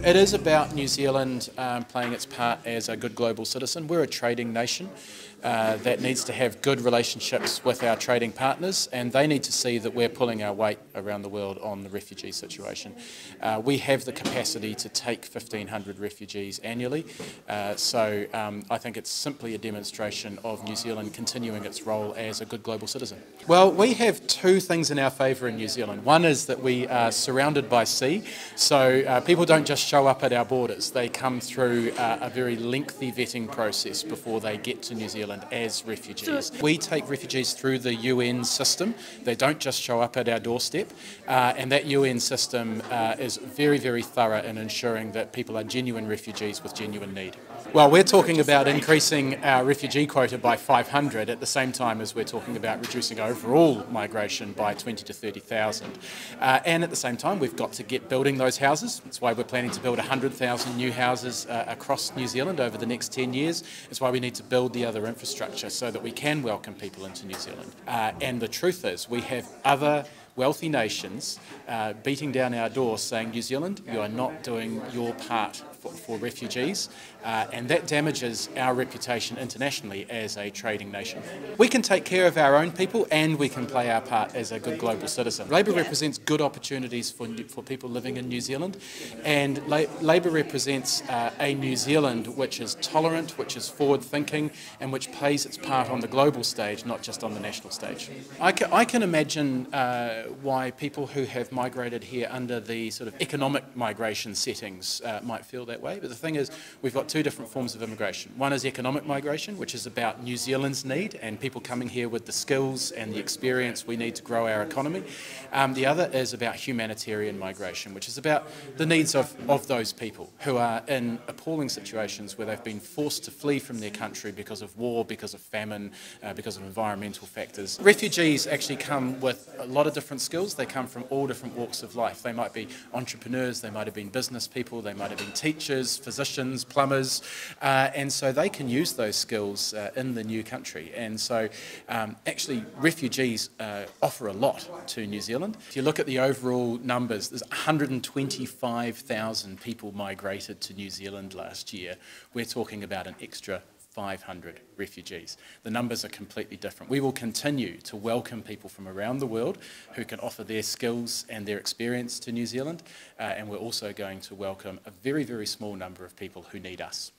It is about New Zealand playing its part as a good global citizen. We're a trading nation that needs to have good relationships with our trading partners, and they need to see that we're pulling our weight around the world on the refugee situation. We have the capacity to take 1,500 refugees annually, so I think it's simply a demonstration of New Zealand continuing its role as a good global citizen. Well, we have two things in our favour in New Zealand. One is that we are surrounded by sea, so people don't just show up at our borders. They come through a very lengthy vetting process before they get to New Zealand as refugees. We take refugees through the UN system. They don't just show up at our doorstep, and that UN system is very, very thorough in ensuring that people are genuine refugees with genuine need. Well, we're talking about increasing our refugee quota by 500 at the same time as we're talking about reducing overall migration by 20 to 30,000. And at the same time, we've got to get building those houses. That's why we're planning to build 100,000 new houses across New Zealand over the next 10 years. It's why we need to build the other infrastructure so that we can welcome people into New Zealand. And the truth is, we have other wealthy nations beating down our door saying, New Zealand, you are not doing your part for refugees, and that damages our reputation internationally as a trading nation. We can take care of our own people and we can play our part as a good global citizen. Labour represents good opportunities for people living in New Zealand, and Labour represents a New Zealand which is tolerant, which is forward-thinking, and which plays its part on the global stage, not just on the national stage. I can imagine why people who have migrated here under the sort of economic migration settings might feel that way, but the thing is, we've got two different forms of immigration. One is economic migration, which is about New Zealand's need and people coming here with the skills and the experience we need to grow our economy. The other is about humanitarian migration, which is about the needs of those people who are in appalling situations where they've been forced to flee from their country because of war, because of famine, because of environmental factors. Refugees actually come with a lot of different skills. They come from all different walks of life. They might be entrepreneurs, they might have been business people, they might have been teachers, physicians, plumbers, and so they can use those skills in the new country. And so actually refugees offer a lot to New Zealand. If you look at the overall numbers, there's 125,000 people migrated to New Zealand last year. We're talking about an extra 500 refugees. The numbers are completely different. We will continue to welcome people from around the world who can offer their skills and their experience to New Zealand, and we're also going to welcome a very, very small number of people who need us.